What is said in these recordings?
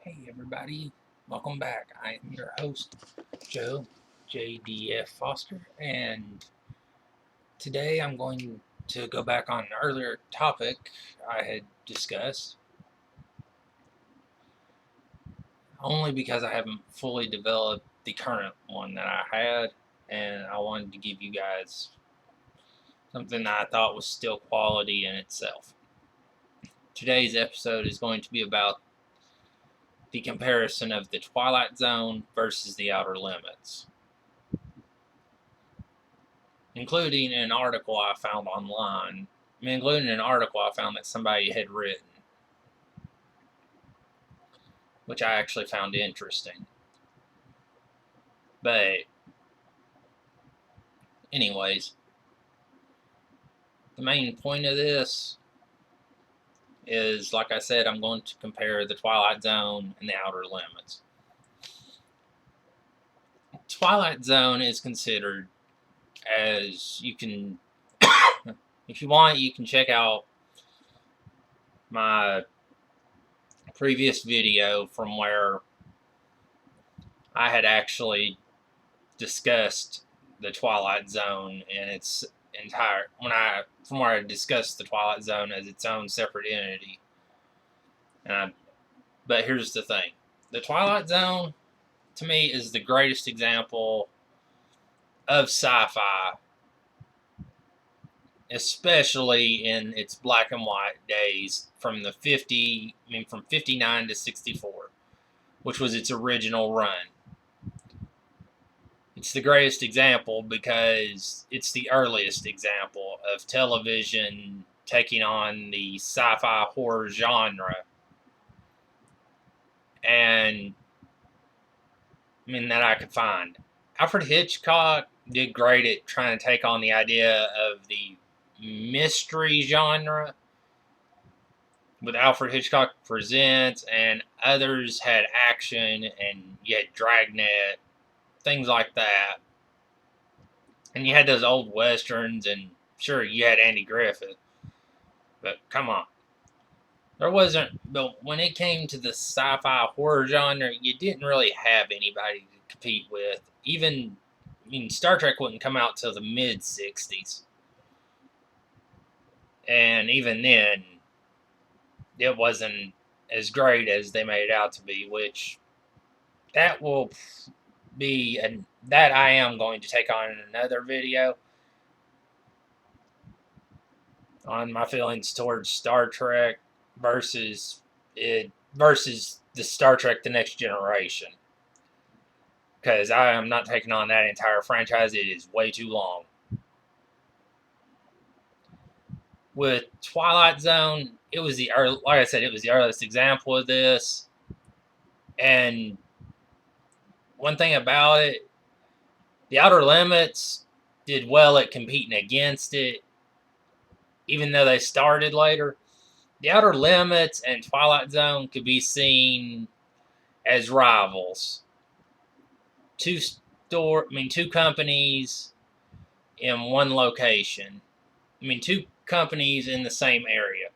Hey everybody, welcome back. I am your host, Joe JDF Foster, and today I'm going to go back on an earlier topic I had discussed, only because I haven't fully developed the current one that I had, and I wanted to give you guys something that I thought was still quality in itself. Today's episode is going to be about the comparison of the Twilight Zone versus the Outer Limits, including an article I found online. Including an article I found that somebody had written, which I actually found interesting. But, anyways, the main point of this is, like I said, I'm going to compare the Twilight Zone and the Outer Limits. Twilight Zone is considered, as you can, if you want, you can check out my previous video from where I had actually discussed the Twilight Zone and its entire from where I discussed the Twilight Zone as its own separate entity. But here's the thing: the Twilight Zone, to me, is the greatest example of sci-fi, especially in its black and white days from from 59 to 64, which was its original run. It's the greatest example because it's the earliest example of television taking on the sci-fi horror genre. And that I could find. Alfred Hitchcock did great at trying to take on the idea of the mystery genre with Alfred Hitchcock Presents, and others had action, and you had Dragnet, things like that. And you had those old westerns, and sure, you had Andy Griffith. But come on. But when it came to the sci-fi horror genre, you didn't really have anybody to compete with. Star Trek wouldn't come out till the mid-60s. And even then, it wasn't as great as they made it out to be, which that will be, that I am going to take on in another video on my feelings towards Star Trek versus the Star Trek The Next Generation. Because I am not taking on that entire franchise. It is way too long. With Twilight Zone, it was like I said, it was the earliest example of this. And one thing about it, the Outer Limits did well at competing against it, even though they started later. The Outer Limits and Twilight Zone could be seen as rivals. Two companies in one location. Two companies in the same area.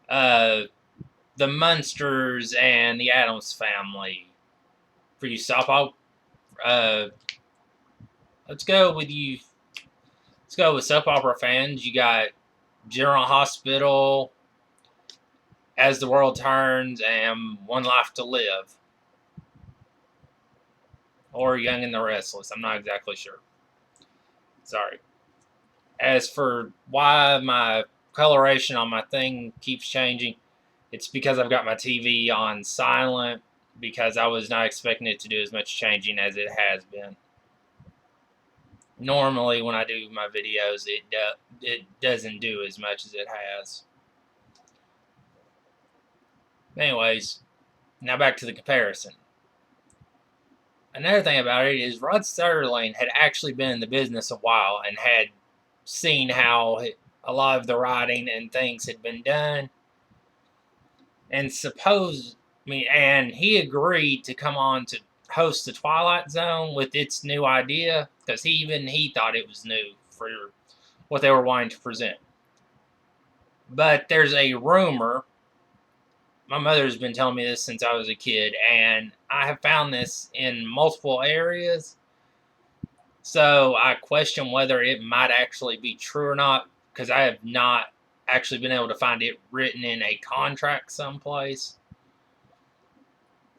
The Munsters and the Addams Family. For you soap opera, let's go with soap opera fans. You got General Hospital, As the World Turns, and One Life to Live. Or Young and the Restless. I'm not exactly sure. Sorry. As for why my coloration on my thing keeps changing, it's because I've got my TV on silent, because I was not expecting it to do as much changing as it has been. Normally, when I do my videos, it doesn't do as much as it has. Anyways, now back to the comparison. Another thing about it is Rod Serling had actually been in the business a while and had seen how a lot of the writing and things had been done. And and he agreed to come on to host the Twilight Zone with its new idea, because he thought it was new for what they were wanting to present. But there's a rumor my mother's been telling me this since I was a kid, and I have found this in multiple areas. So I question whether it might actually be true or not, because I have not actually been able to find it written in a contract someplace.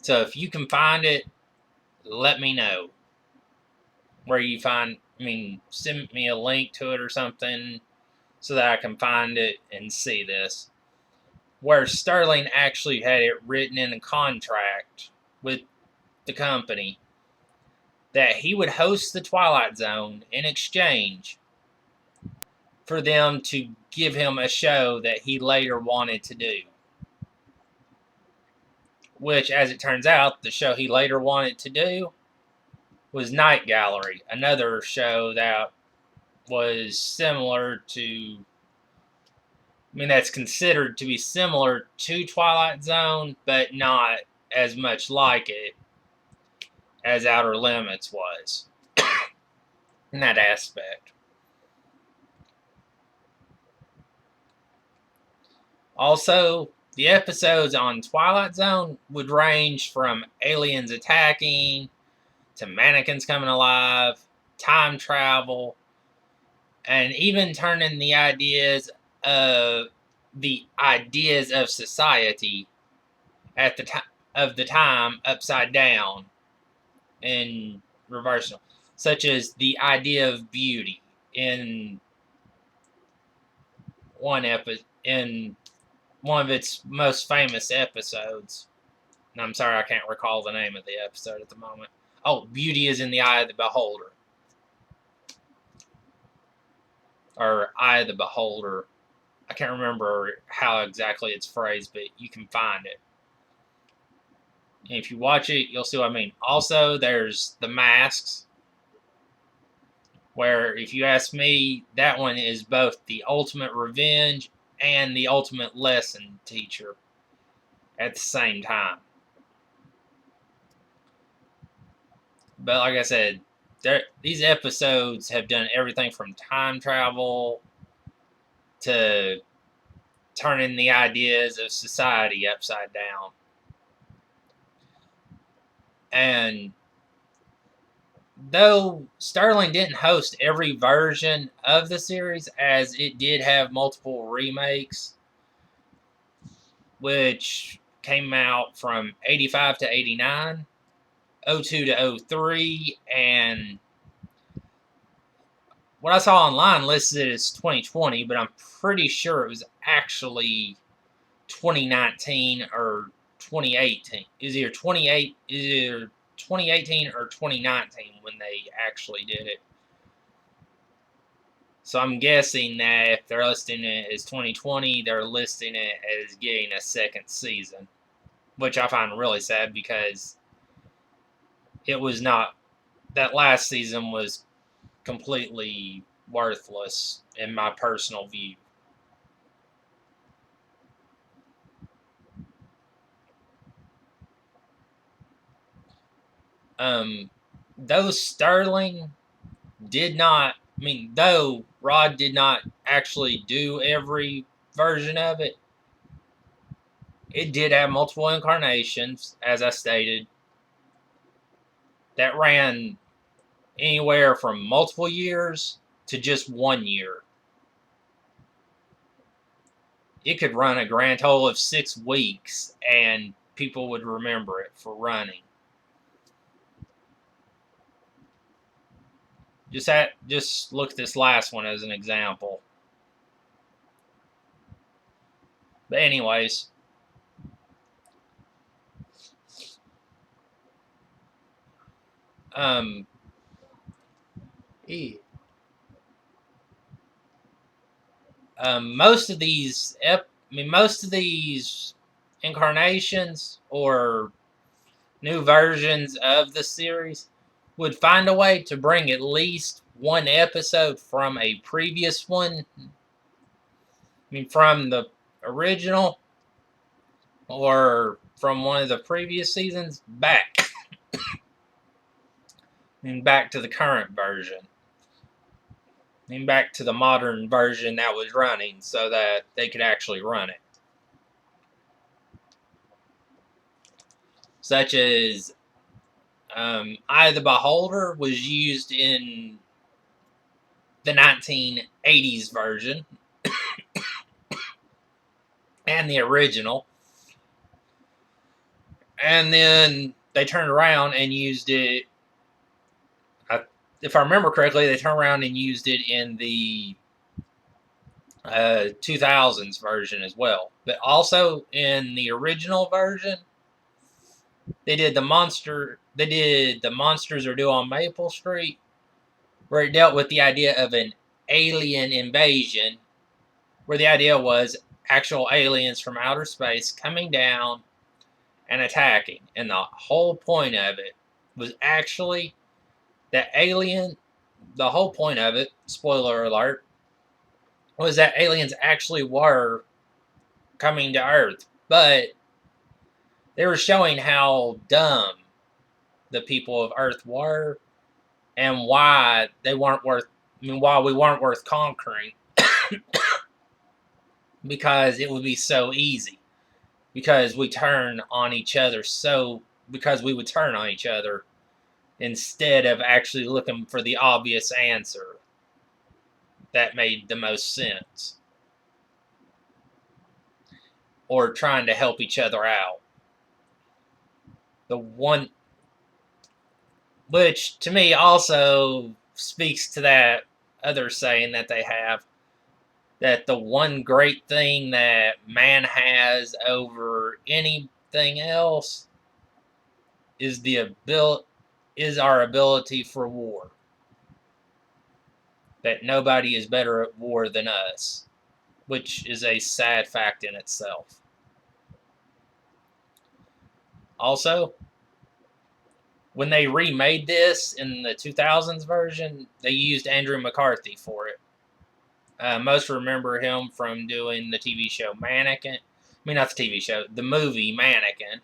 So if you can find it, let me know where you find. Send me a link to it or something so that I can find it and see this. Where Sterling actually had it written in a contract with the company that he would host the Twilight Zone in exchange for them to give him a show that he later wanted to do. Which, as it turns out, the show he later wanted to do was Night Gallery, another show that was similar to, that's considered to be similar to Twilight Zone, but not as much like it as Outer Limits was in that aspect. Also, the episodes on Twilight Zone would range from aliens attacking to mannequins coming alive, time travel, and even turning the ideas of society at the time of the time upside down and reversal, such as the idea of beauty in in one of its most famous episodes. And I'm sorry, I can't recall the name of the episode at the moment. Oh, beauty is in the eye of the beholder. Or eye of the beholder. I can't remember how exactly it's phrased, but you can find it. And if you watch it, you'll see what I mean. Also, there's The Masks, where, if you ask me, that one is both the ultimate revenge and the ultimate lesson teacher at the same time. But like I said, these episodes have done everything from time travel to turning the ideas of society upside down. And though Sterling didn't host every version of the series, as it did have multiple remakes, which came out from 85 to 89, 02 to 03, and what I saw online listed as 2020, but I'm pretty sure it was actually 2019 or 2018. Is either 2018 or 2019 when they actually did it. So I'm guessing that if they're listing it as 2020, they're listing it as getting a second season, which I find really sad because it was not. That last season was completely worthless in my personal view. Though Sterling did not, though Rod did not actually do every version of it, it did have multiple incarnations, as I stated, that ran anywhere from multiple years to just 1 year. It could run a grand total of 6 weeks, and people would remember it for running. Just look at this last one as an example. But anyways, most of these incarnations or new versions of the series would find a way to bring at least one episode from a previous one. From the original or from one of the previous seasons back. Back to the current version. Back to the modern version that was running so that they could actually run it. such as Eye of the Beholder was used in the 1980s version and the original. And then they turned around and used it. If I remember correctly, they turned around and used it in the 2000s version as well. But also in the original version, they did the Monsters Are Due on Maple Street, where it dealt with the idea of an alien invasion, where the idea was actual aliens from outer space coming down and attacking. And the whole point of it was actually that the whole point of it, spoiler alert, was that aliens actually were coming to Earth. But they were showing how dumb the people of Earth were and why they weren't worth, why we weren't worth conquering, because it would be so easy. Because we turn on each other because we would turn on each other instead of actually looking for the obvious answer that made the most sense, or trying to help each other out. The one, which to me also speaks to that other saying that they have, that the one great thing that man has over anything else is our ability for war. That nobody is better at war than us, which is a sad fact in itself. Also, when they remade this in the 2000s version, they used Andrew McCarthy for it. Most remember him from doing the TV show Mannequin. I mean, not the TV show, the movie Mannequin.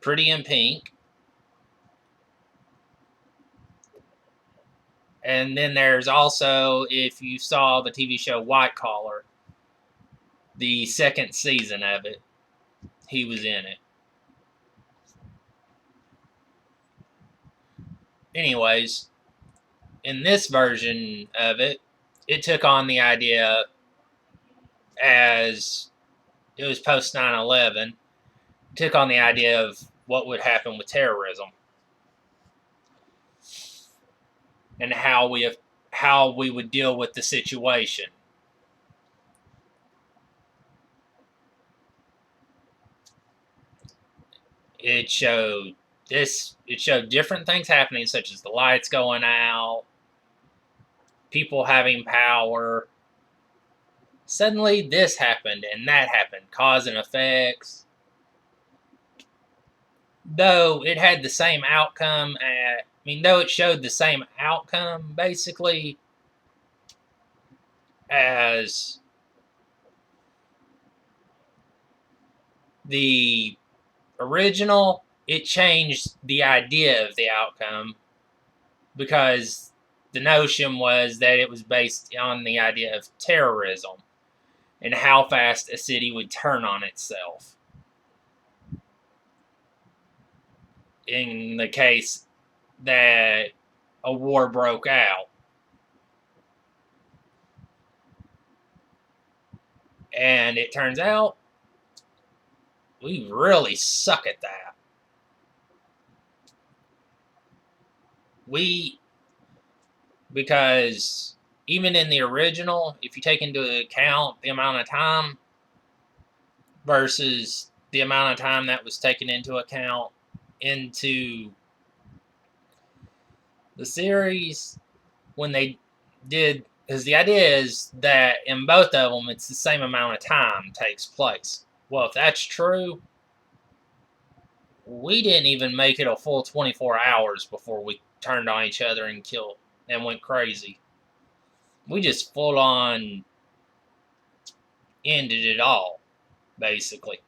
Pretty in Pink. And then there's also, if you saw the TV show White Collar, the second season of it, he was in it. Anyways, in this version of it, it took on the idea, as it was post 9/11, took on the idea of what would happen with terrorism and how we would deal with the situation. It showed different things happening, such as the lights going out, people having power. Suddenly this happened and that happened, cause and effects. Though it had the same outcome though it showed the same outcome basically as the original, it changed the idea of the outcome, because the notion was that it was based on the idea of terrorism and how fast a city would turn on itself in the case that a war broke out. And it turns out we really suck at that. Because even in the original, if you take into account the amount of time versus the amount of time that was taken into account into the series, when they did, because the idea is that in both of them, it's the same amount of time takes place. Well, if that's true, we didn't even make it a full 24 hours before we turned on each other and killed and went crazy. We just full on ended it all, basically.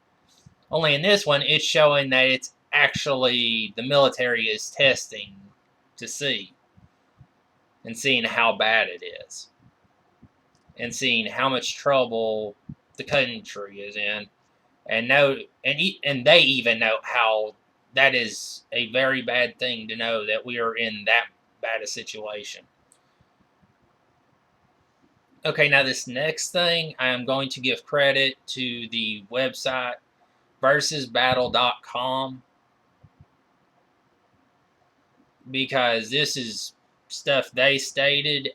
Only in this one, it's showing that it's actually the military is testing to see, and seeing how bad it is, and seeing how much trouble the country is in, and know, and they even know how that is a very bad thing to know that we are in that bad a situation. Okay, now this next thing, I am going to give credit to the website versusbattle.com, because this is stuff they stated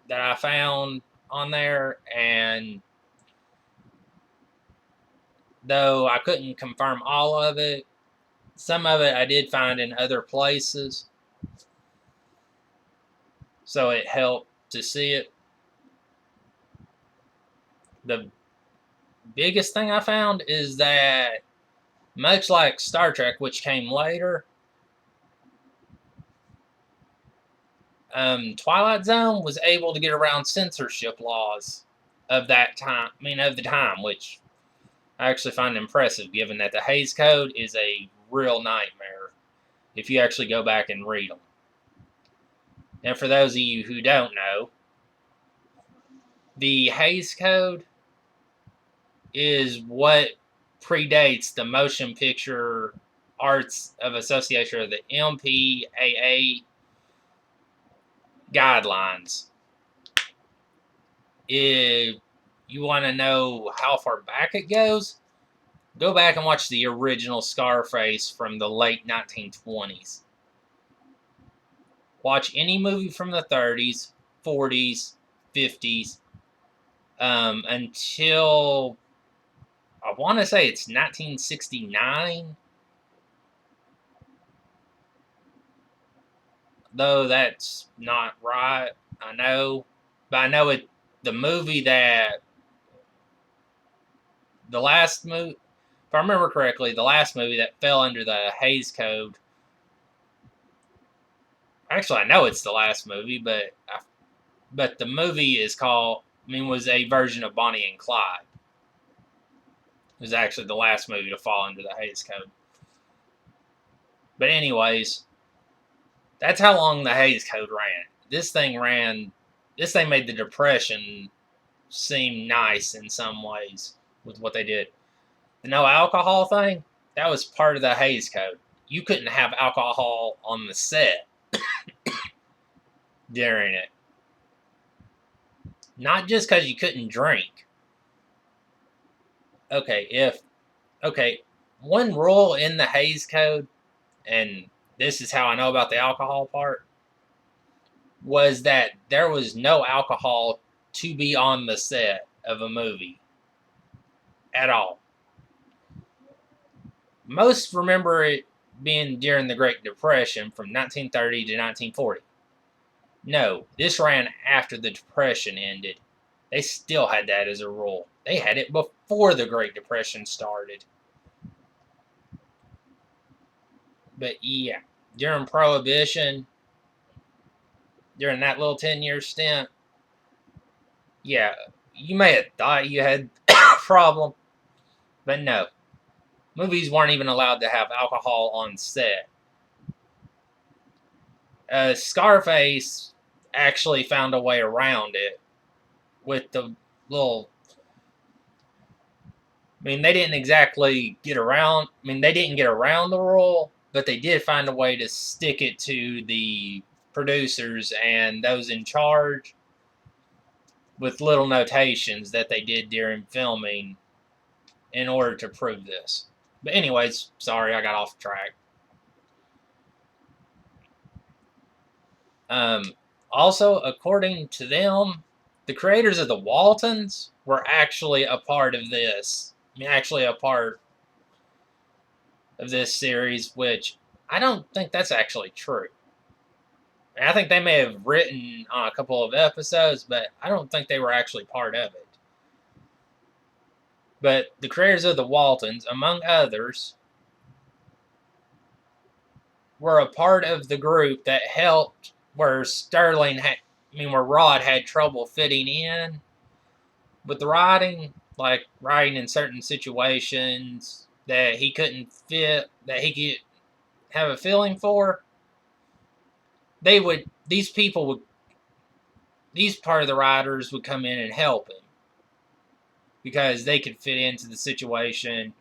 that I found on there, and though I couldn't confirm all of it, some of it I did find in other places, so it helped to see it. The biggest thing I found is that, much like Star Trek, which came later, Twilight Zone was able to get around censorship laws of that time. I mean, of the time, which I actually find impressive, given that the Hays Code is a real nightmare if you actually go back and read them. And for those of you who don't know, the Hays Code is what predates the Motion Picture Arts of Association, or the MPAA guidelines. If you want to know how far back it goes, go back and watch the original Scarface from the late 1920s. Watch any movie from the 30s, 40s, 50s, until I want to say it's 1969. Though that's not right, I know. But I know it. The movie that the last movie, if I remember correctly, the last movie that fell under the Hays Code. Actually, I know it's the last movie, but the movie is called. I mean, was a version of Bonnie and Clyde. It was actually the last movie to fall under the Hays Code. But anyways, that's how long the Hays Code ran. This thing made the Depression seem nice in some ways with what they did. The no alcohol thing, that was part of the Hays Code. You couldn't have alcohol on the set during it. Not just because you couldn't drink. Okay, one rule in the Hays Code, and this is how I know about the alcohol part, was that there was no alcohol to be on the set of a movie at all. Most remember it being during the Great Depression from 1930 to 1940. No, this ran after the Depression ended. They still had that as a rule. They had it before the Great Depression started. But yeah, during Prohibition, during that little 10-year stint, yeah, you may have thought you had a problem, but no. Movies weren't even allowed to have alcohol on set. Scarface actually found a way around it with the little. I mean, they didn't exactly get around. I mean, they didn't get around the rule, but they did find a way to stick it to the producers and those in charge with little notations that they did during filming in order to prove this. But anyways, sorry, I got off track. Also, according to them, the creators of the Waltons were actually a part of this. I mean, actually a part of this series, which I don't think that's actually true. I think they may have written on a couple of episodes, but I don't think they were actually part of it. But the creators of the Waltons, among others, were a part of the group that helped where where Rod had trouble fitting in with the writing, like writing in certain situations that he couldn't fit, that he could have a feeling for. These part of the writers would come in and help him because they could fit into the situation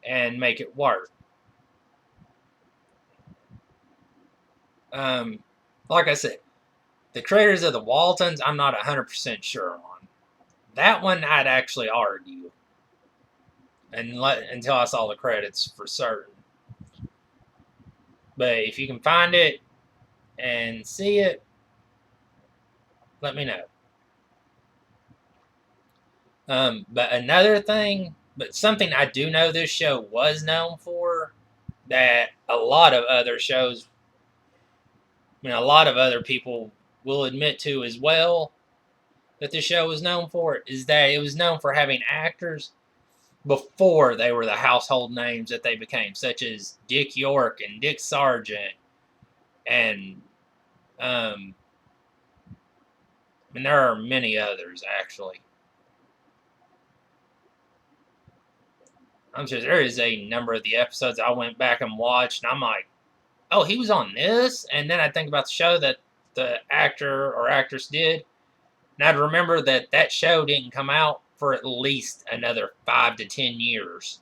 and make it work. Like I said, the creators of the Waltons, I'm not 100% sure on. That one I'd actually argue until I saw the credits for certain. But if you can find it and see it, let me know. But another thing, but something I do know this show was known for, that a lot of other shows, a lot of other people will admit to as well, that the show was known for, is that it was known for having actors before they were the household names that they became, such as Dick York and Dick Sargent, and there are many others actually. I'm sure there is a number of the episodes I went back and watched, and I'm like, oh, he was on this? And then I think about the show that the actor or actress did, and I'd remember that that show didn't come out for at least another 5 to 10 years.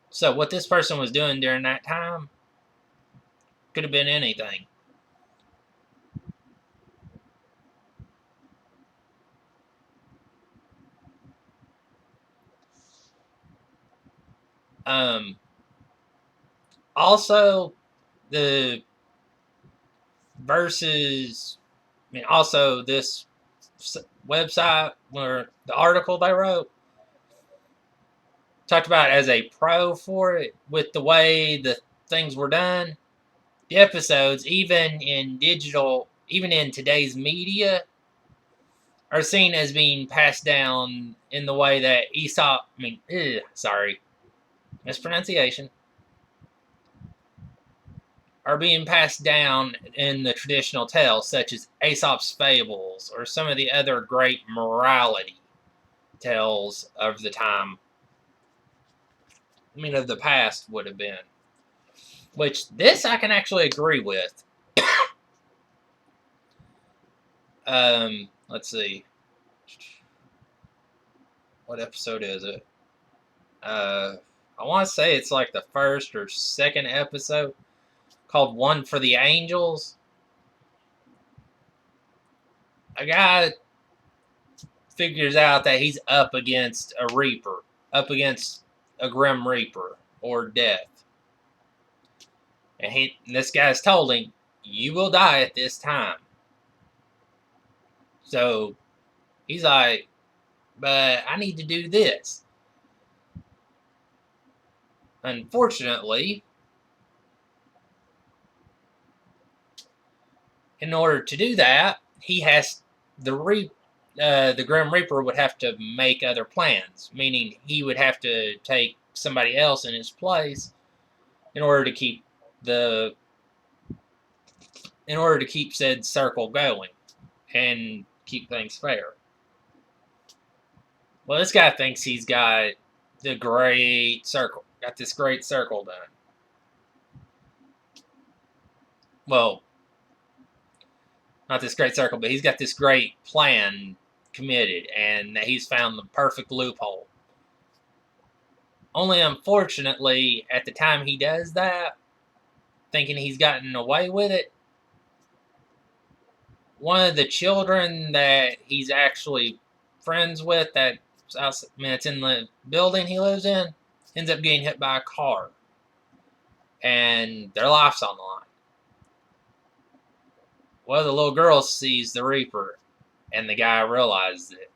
So what this person was doing during that time could have been anything. Also, the versus, also this website where the article they wrote talked about as a pro for it, with the way the things were done. The episodes, even in digital, even in today's media, are seen as being passed down in the way that mispronunciation, are being passed down in the traditional tales, such as Aesop's Fables or some of the other great morality tales of the time. Of the past would have been. Which this I can actually agree with. Let's see. What episode is it? I want to say it's like the first or second episode, called One for the Angels. A guy figures out that he's up against a Reaper, up against a Grim Reaper or death. And this guy's told him, you will die at this time. So he's like, but I need to do this. Unfortunately, in order to do that, he has the Grim Reaper would have to make other plans, meaning he would have to take somebody else in his place in order to keep said circle going and keep things fair. Well, this guy thinks he's got the great circle, got this great circle done. Well, not this great circle, but he's got this great plan committed, and that he's found the perfect loophole. Only unfortunately, at the time he does that, thinking he's gotten away with it, one of the children that he's actually friends with, it's in the building he lives in, ends up getting hit by a car, and their life's on the line. Well, the little girl sees the Reaper, and the guy realizes it.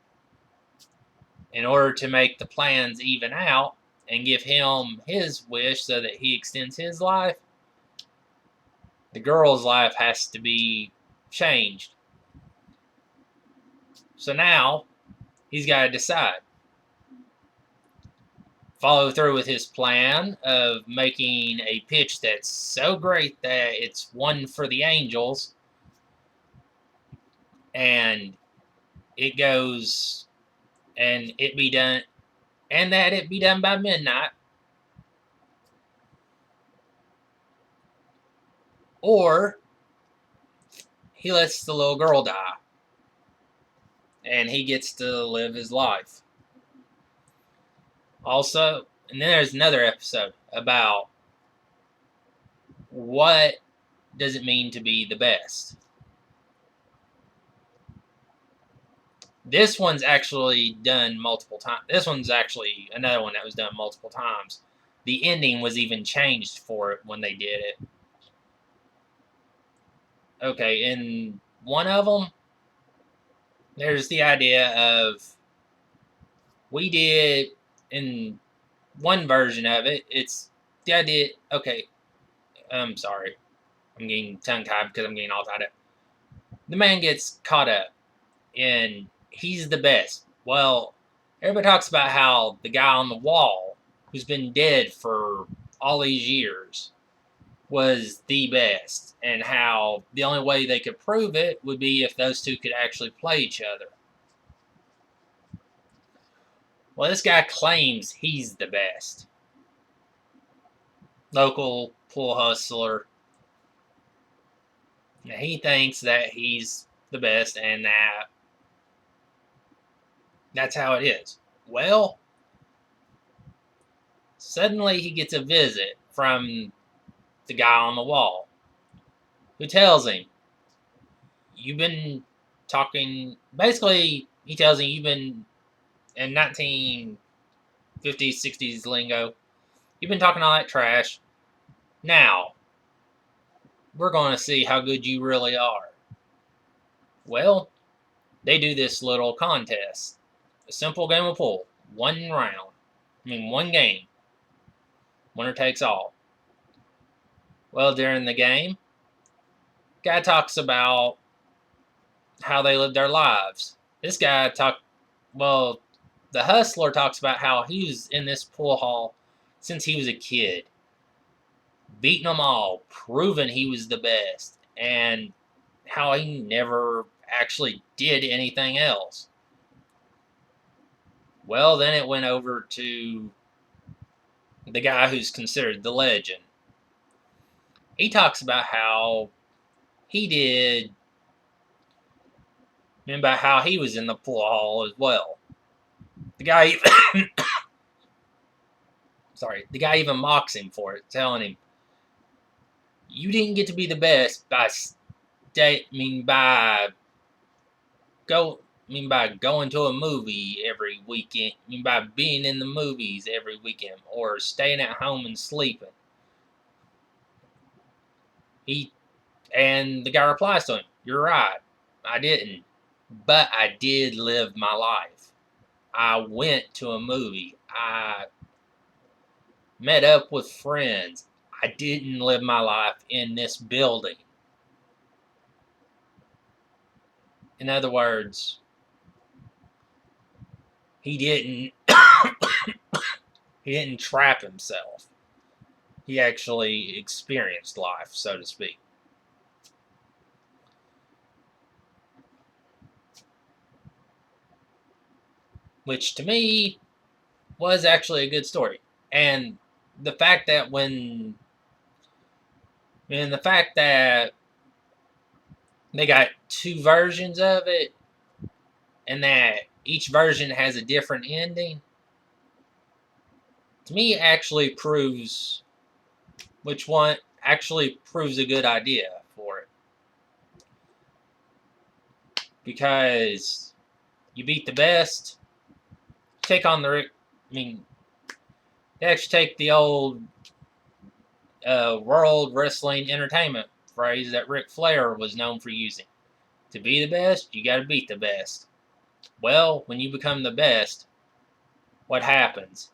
In order to make the plans even out and give him his wish so that he extends his life, the girl's life has to be changed. So now he's got to decide. Follow through with his plan of making a pitch that's so great that it's one for the angels, and it goes, and it be done, and that it be done by midnight. Or he lets the little girl die, and he gets to live his life. Also, and then there's another episode about what does it mean to be the best. This one's actually done multiple times. This one's actually another one that was done multiple times. The ending was even changed for it when they did it. Okay, in one of them, there's the idea of we did in one version of it. It's the idea. Okay, I'm sorry. I'm getting tongue tied because I'm getting all tied up. The man gets caught up, and he's the best. Well, everybody talks about how the guy on the wall, who's been dead for all these years, was the best, and how the only way they could prove it would be if those two could actually play each other. Well, this guy claims he's the best. Local pool hustler. Now, he thinks that he's the best and that that's how it is. Well, suddenly he gets a visit from the guy on the wall who tells him, you've been talking, basically, he tells him you've been, in 1950s, 60s lingo, you've been talking all that trash. Now, we're going to see how good you really are. Well, they do this little contest. A simple game of pool. One round. One game. Winner takes all. Well, during the game, guy talks about how they live their lives. This guy well, the hustler talks about how he was in this pool hall since he was a kid. Beating them all, proving he was the best, and how he never actually did anything else. Well, then it went over to the guy who's considered the legend. He talks about how he did, and about how he was in the pool hall as well. The guy, the guy even mocks him for it, telling him, "You didn't get to be the best by going to a movie every weekend. By being in the movies every weekend or staying at home and sleeping." And the guy replies to him, "You're right. I didn't. But I did live my life. I went to a movie. I met up with friends. I didn't live my life in this building." In other words, he didn't he didn't trap himself. He actually experienced life, so to speak. Which to me was actually a good story. And the fact that the fact that they got two versions of it and that each version has a different ending, to me actually proves a good idea for it. Because you beat the best, take on they actually take the old World Wrestling Entertainment phrase that Ric Flair was known for using. To be the best, you got to beat the best. Well, when you become the best, what happens?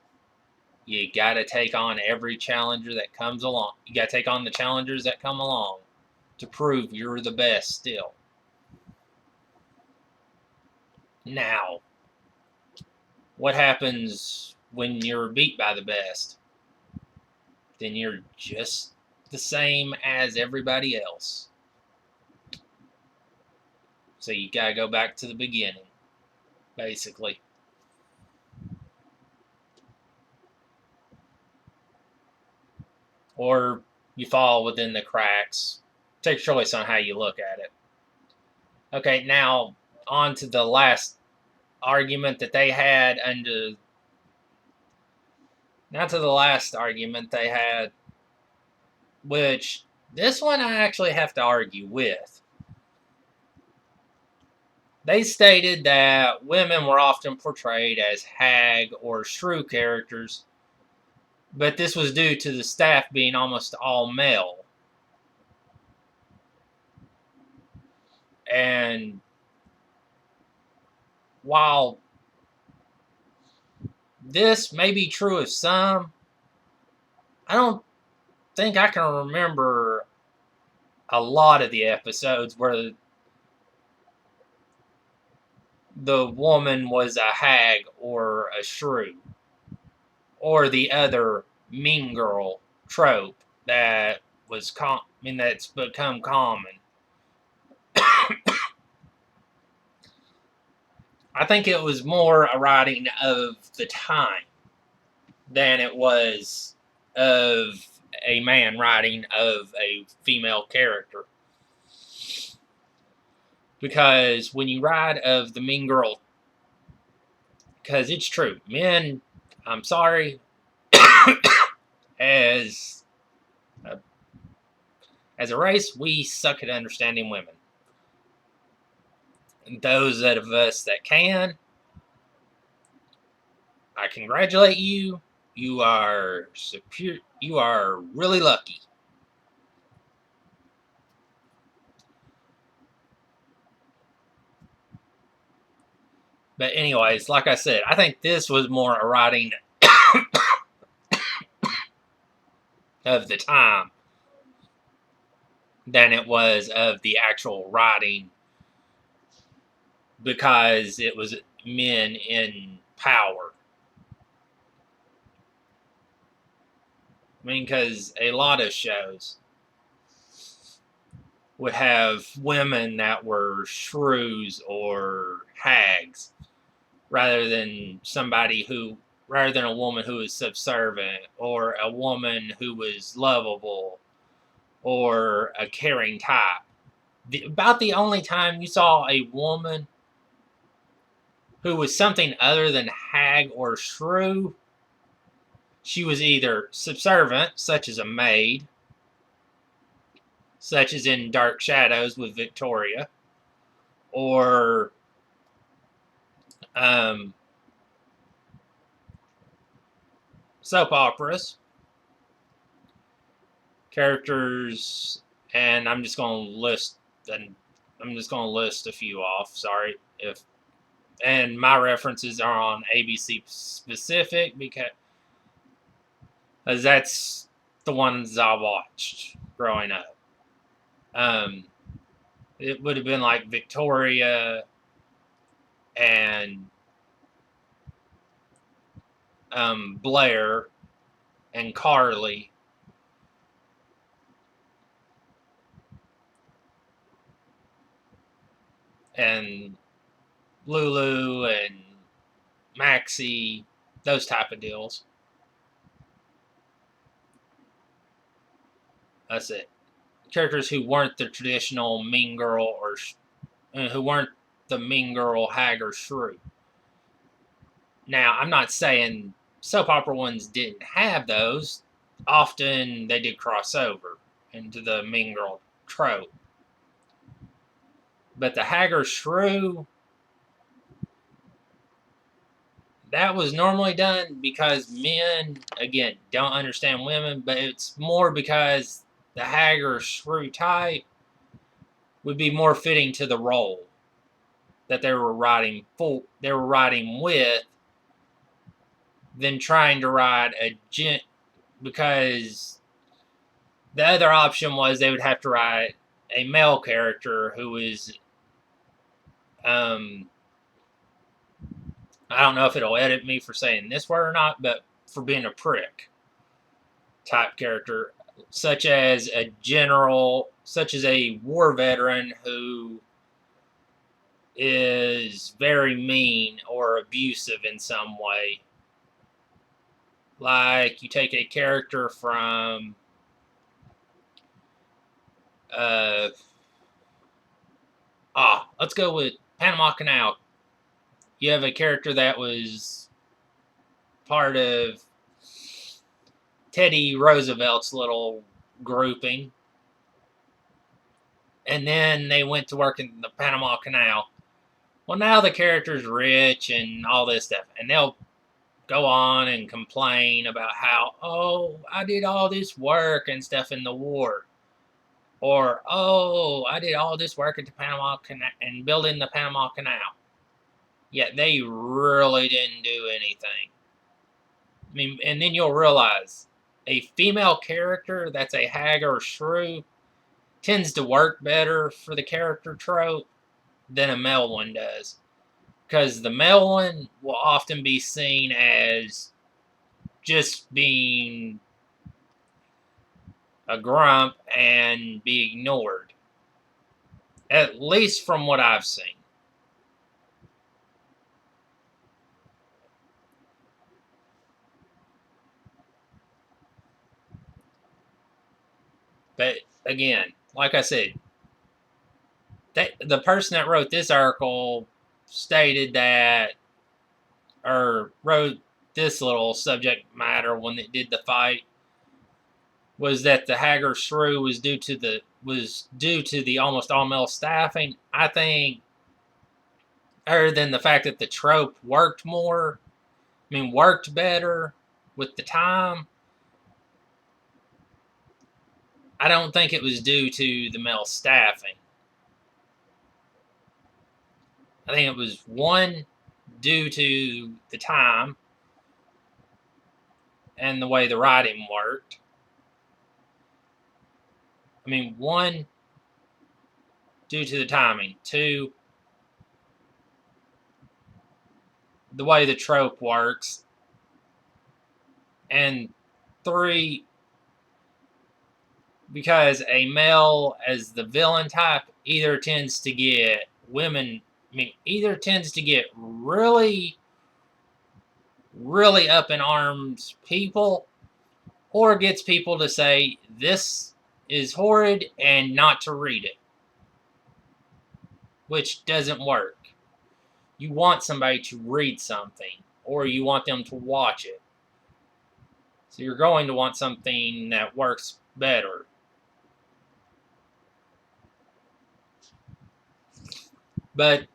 You got to take on every challenger that comes along. You got to take on the challengers that come along to prove you're the best still. Now, what happens when you're beat by the best? Then you're just the same as everybody else. So you gotta go back to the beginning, basically. Or you fall within the cracks. Take choice on how you look at it. Okay, now on to the last argument that they had under Now to the last argument they had, which this one I actually have to argue with. They stated that women were often portrayed as hag or shrew characters, but this was due to the staff being almost all male. And while this may be true of some, I don't think I can remember a lot of the episodes where the woman was a hag or a shrew, or the other mean girl trope that that's become common. I think it was more a writing of the time than it was of a man writing of a female character. Because when you write of the mean girl, because it's true, men, I'm sorry, as a, as a race, we suck at understanding women. And those of us that can, I congratulate you. You are secure. You are really lucky. But anyways, like I said, I think this was more a writing of the time than it was of the actual writing, because it was men in power. I mean, because a lot of shows would have women that were shrews or hags, rather than rather than a woman who was subservient, or a woman who was lovable, or a caring type. About the only time you saw a woman who was something other than hag or shrew, she was either subservient, such as a maid, such as in Dark Shadows with Victoria, or um, soap operas, characters, and I'm just going to list a few off. Sorry if, and my references are on ABC specific because that's the ones I watched growing up. It would have been like Victoria and Blair and Carly. And Lulu and Maxie, those type of deals. That's it. Characters who weren't the traditional mean girl or who weren't the mean girl, hag, or shrew. Now, I'm not saying soap opera ones didn't have those. Often they did cross over into the mean girl trope. But the hag or shrew, that was normally done because men, again, don't understand women, but it's more because the hag or shrew type would be more fitting to the role that they were writing with, than trying to write a gent, because the other option was they would have to write a male character who is I don't know if it'll edit me for saying this word or not, but for being a prick type character, such as a general, such as a war veteran who is very mean or abusive in some way. Like you take a character from let's go with Panama Canal. You have a character that was part of Teddy Roosevelt's little grouping. And then they went to work in the Panama Canal. Well, now the character's rich and all this stuff. And they'll go on and complain about how, oh, I did all this work and stuff in the war. Or, oh, I did all this work at the Panama Canal and building the Panama Canal. Yet they really didn't do anything. I mean, and then you'll realize a female character that's a hag or shrew tends to work better for the character trope than a male one does. Because the male one will often be seen as just being a grump and be ignored. At least from what I've seen. But again, like I said, the person that wrote this article stated that, or wrote this little subject matter when they did the fight, was that the Hagger Shrew was due to the almost all male staffing. I think, other than the fact that the trope worked worked better with the time, I don't think it was due to the male staffing. I think it was, one, due to the time and the way the writing worked. One, due to the timing. Two, the way the trope works. And three, because a male as the villain type either tends to get really, really up in arms people, or gets people to say this is horrid and not to read it, which doesn't work. You want somebody to read something, or you want them to watch it. So you're going to want something that works better. But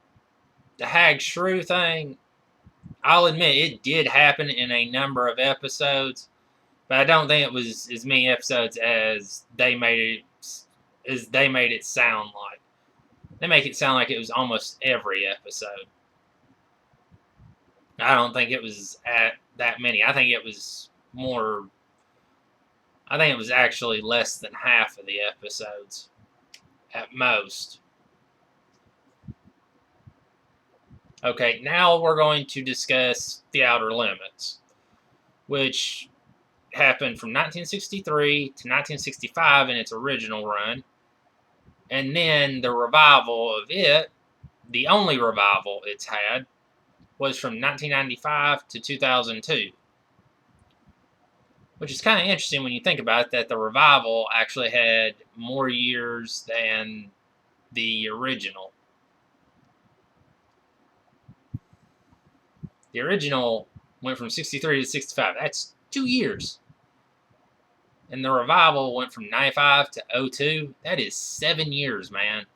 the Hag Shrew thing, I'll admit it did happen in a number of episodes, but I don't think it was as many episodes as they made it sound like. They make it sound like it was almost every episode. I don't think it was at that many. I think it was more. I think it was actually less than half of the episodes, at most. Okay, now we're going to discuss The Outer Limits, which happened from 1963 to 1965 in its original run. And then the revival of it, the only revival it's had, was from 1995 to 2002. Which is kind of interesting when you think about it, that the revival actually had more years than the original. The original went from 63 to 65. That's 2 years. And the revival went from 95 to 02. That is 7 years, man.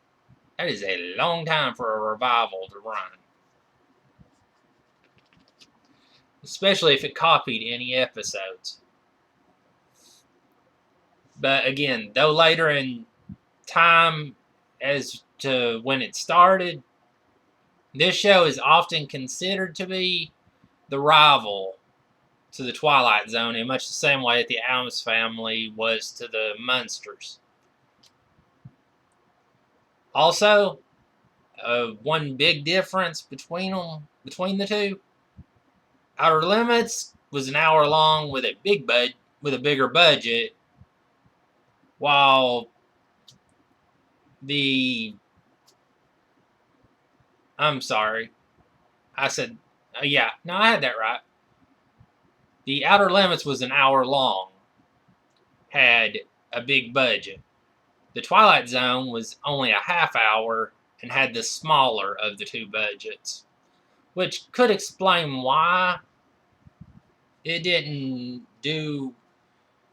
That is a long time for a revival to run. Especially if it copied any episodes. But again, though later in time as to when it started, this show is often considered to be the rival to the Twilight Zone in much the same way that the Addams Family was to the Munsters. Also, one big difference between the two, Outer Limits was an hour long with a bigger budget, while I'm sorry. I said, I had that right. The Outer Limits was an hour long, had a big budget. The Twilight Zone was only a half hour and had the smaller of the two budgets, which could explain why it didn't do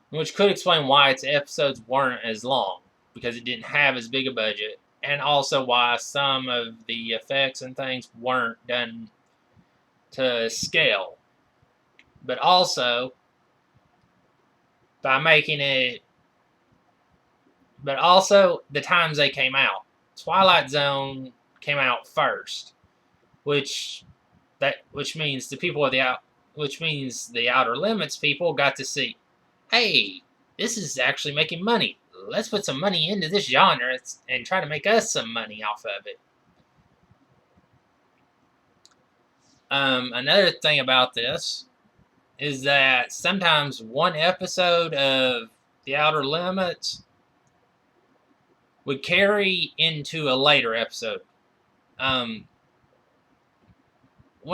which could explain why its episodes weren't as long, because it didn't have as big a budget, and also why some of the effects and things weren't done to scale. But also, by making it, but also the times they came out. Twilight Zone came out first, which which means the people of the out, which means the Outer Limits people got to see, hey, this is actually making money. Let's put some money into this genre and try to make us some money off of it. Another thing about this is that sometimes one episode of The Outer Limits would carry into a later episode. One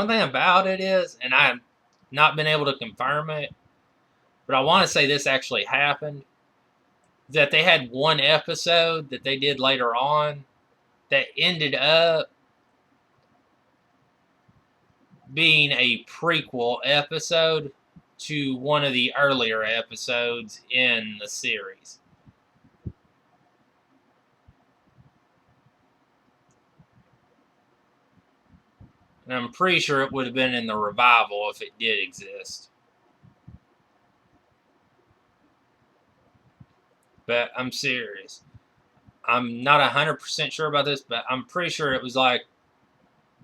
thing about it is, and I've not been able to confirm it, but I want to say this actually happened, that they had one episode that they did later on that ended up being a prequel episode to one of the earlier episodes in the series. And I'm pretty sure it would have been in the revival if it did exist. But I'm serious. I'm not 100% sure about this, but I'm pretty sure it was like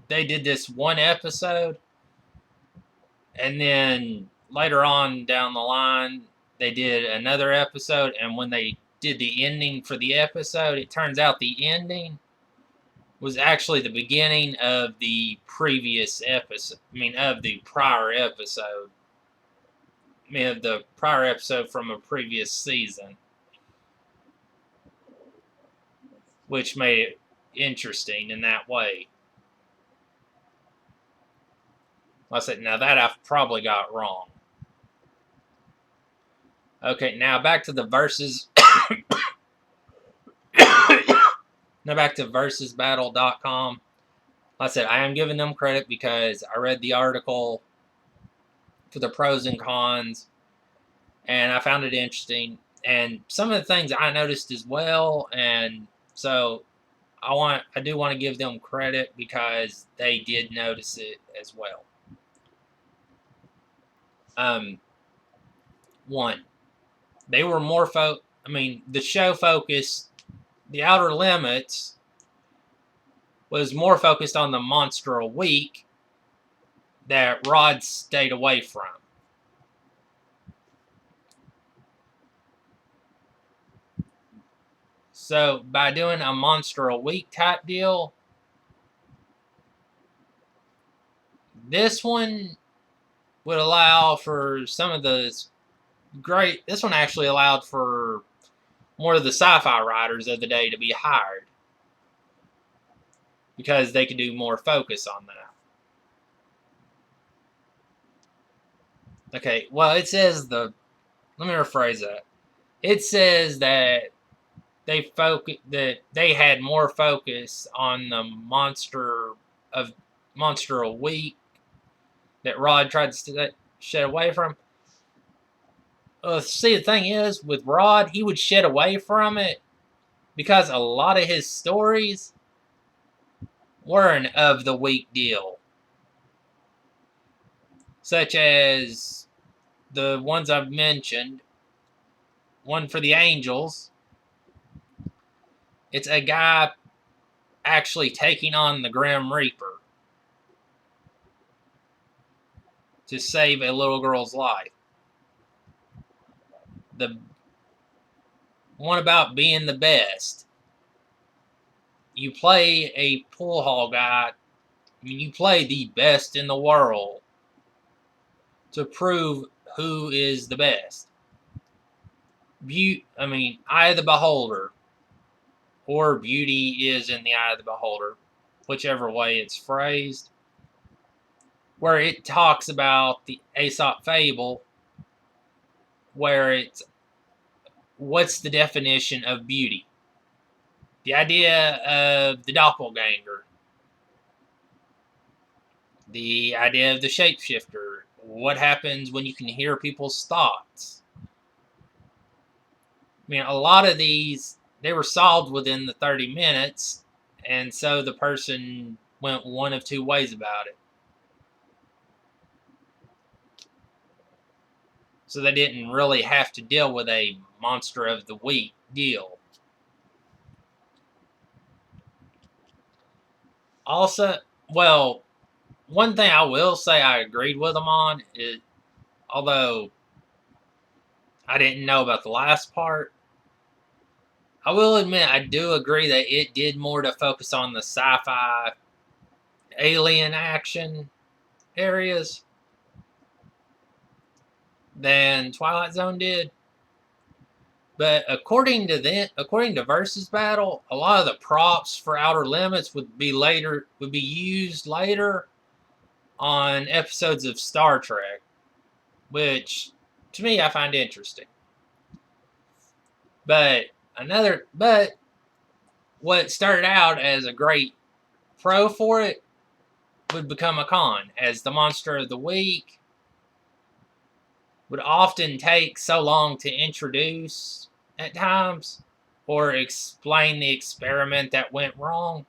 they did this one episode, and then later on down the line, they did another episode, and when they did the ending for the episode, it turns out the ending was actually the beginning of the previous episode. Of the prior episode. Of the prior episode from a previous season, which made it interesting in that way. I said, now that I've probably got wrong. Okay, now back to the verses. Now back to versusbattle.com. Like I said, I am giving them credit because I read the article for the pros and cons, and I found it interesting. And some of the things I noticed as well, and so I do want to give them credit because they did notice it as well. One, they were more the show focused, The Outer Limits was more focused on the monster a week that Rod stayed away from. So by doing a monster a week type deal, this one would allow for some of the this one actually allowed for more of the sci-fi writers of the day to be hired because they could do more focus on that. Okay, well, it says let me rephrase that. It says that they had more focus on the monster a week that Rod tried to shed away from. See, the thing is, with Rod, he would shed away from it because a lot of his stories were an of the week deal, such as the ones I've mentioned. One for the Angels. It's a guy actually taking on the Grim Reaper to save a little girl's life. The one about being the best. You play a pool hall guy. You play the best in the world to prove who is the best. Eye of the beholder, or beauty is in the eye of the beholder, whichever way it's phrased, where it talks about the Aesop fable, where it's what's the definition of beauty? The idea of the doppelganger, the idea of the shapeshifter, what happens when you can hear people's thoughts. I mean, a lot of these, they were solved within the 30 minutes, and so the person went one of two ways about it. So they didn't really have to deal with a monster of the week deal. Also, well, one thing I will say I agreed with them on is, although I didn't know about the last part, I will admit I do agree that it did more to focus on the sci-fi alien action areas than Twilight Zone did. But according to Versus Battle, a lot of the props for Outer Limits would be used later on episodes of Star Trek, which to me I find interesting. But what started out as a great pro for it would become a con, as the monster of the week would often take so long to introduce at times or explain the experiment that went wrong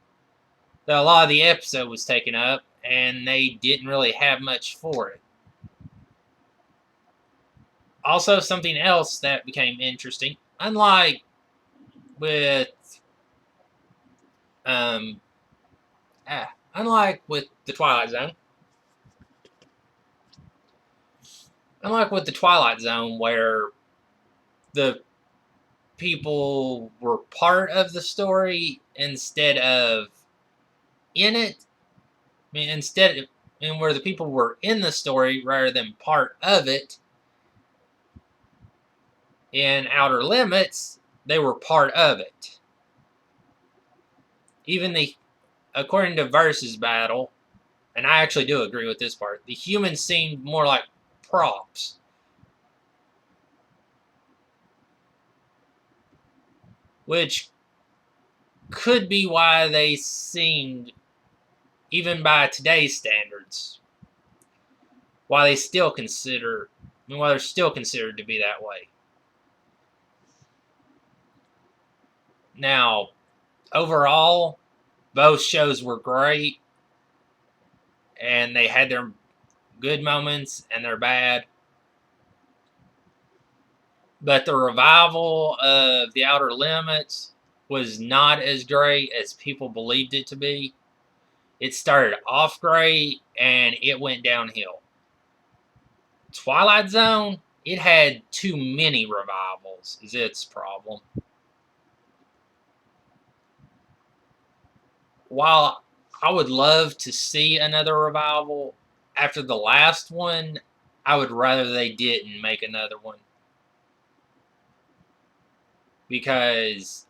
that a lot of the episode was taken up and they didn't really have much for it. Also, something else that became interesting, with um, unlike with the Twilight Zone, where the people were part of the story instead of in it. I mean, where the people were in the story rather than part of it. In Outer Limits, they were part of it. According to Versus Battle, and I actually do agree with this part, the humans seemed more like props. Which could be why they seemed, even by today's standards, why they're still considered to be that way. Now, overall, both shows were great, and they had their good moments and their bad. But the revival of The Outer Limits was not as great as people believed it to be. It started off great, and it went downhill. Twilight Zone, it had too many revivals, is its problem. While I would love to see another revival, after the last one, I would rather they didn't make another one. Because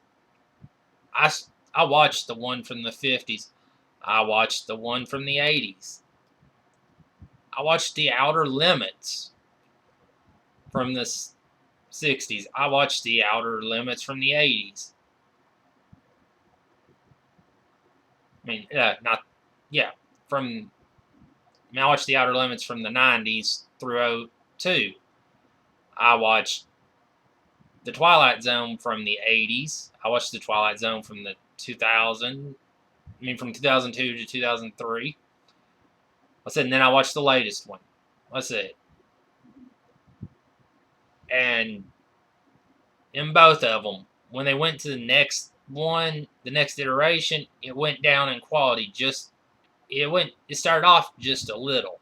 I watched the one from the 50s. I watched the one from the 80s. I watched The Outer Limits from the 60s. I watched The Outer Limits from the 80s. I watched The Outer Limits from the 90s through 02. I watched The Twilight Zone from the 80s. I watched The Twilight Zone from the 2002 to 2003. And then I watched the latest one. That's it. And in both of them, when they went to the next one, the next iteration, it went down in quality. It started off just a little.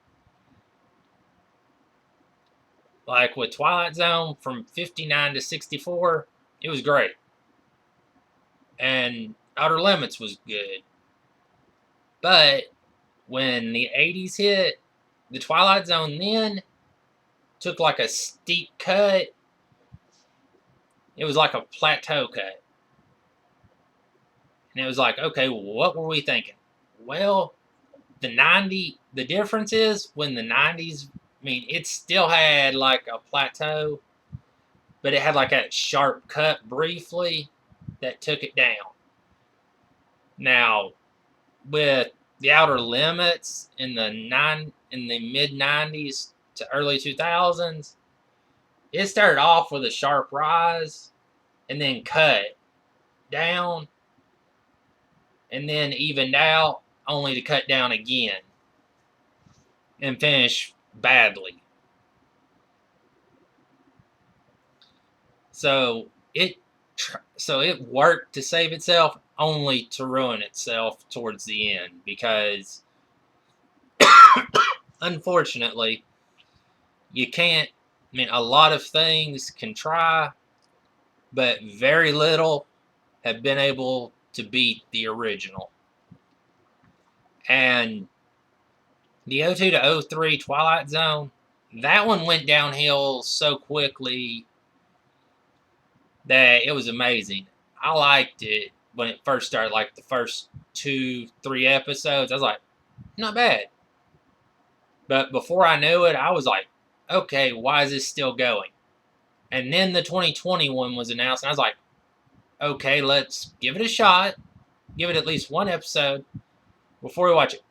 Like with Twilight Zone from 59 to 64, it was great. And Outer Limits was good. But when the 80s hit, the Twilight Zone then took like a steep cut. It was like a plateau cut. And it was like, okay, what were we thinking? Well, the difference is when the 90s, it still had like a plateau, but it had like a sharp cut briefly that took it down. Now, with The Outer Limits in the mid 90s to early 2000s, it started off with a sharp rise, and then cut down and then evened out, only to cut down again and finish badly. So it worked to save itself, only to ruin itself towards the end, because unfortunately you can't. I mean, a lot of things can try, but very little have been able to beat the original. And the 02 to 03 Twilight Zone, that one went downhill so quickly that it was amazing. I liked it when it first started, like the first 2-3 episodes. I was like, not bad. But before I knew it, I was like, okay, why is this still going? And then the 2021 was announced, and I was like, okay, let's give it a shot. Give it at least one episode before we watch it.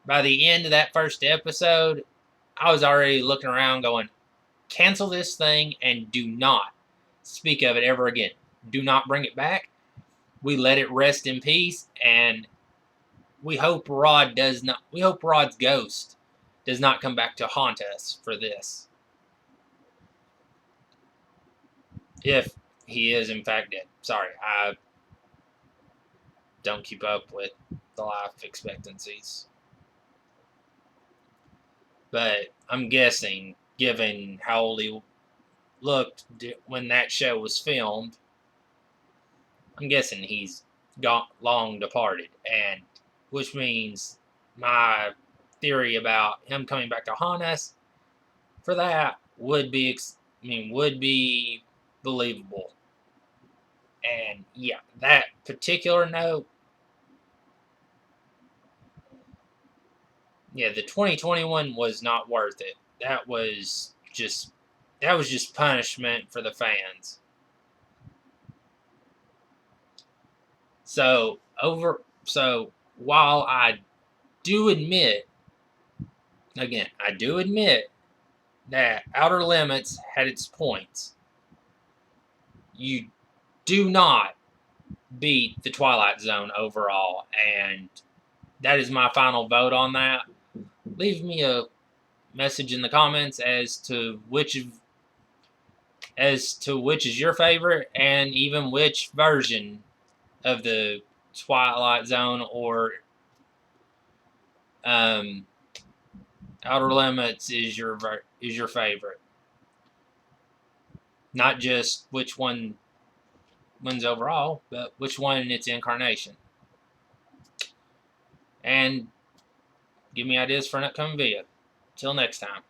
By the end of that first episode, I was already looking around going, cancel this thing and do not speak of it ever again. Do not bring it back. We let it rest in peace, and we hope Rod's ghost does not come back to haunt us for this. If he is in fact dead. Sorry, I don't keep up with the life expectancies. But I'm guessing, given how old he looked when that show was filmed, I'm guessing he's long departed, and which means my theory about him coming back to haunt us for that would be believable. And yeah, that particular note, yeah, the 2021 was not worth it. That was just punishment for the fans. So while I do admit that Outer Limits had its points, you do not beat the Twilight Zone overall, and that is my final vote on that. Leave me a message in the comments as to which is your favorite, and even which version of the Twilight Zone or Outer Limits is your favorite. Not just which one wins overall, but which one in its incarnation. And give me ideas for an upcoming video. Till next time.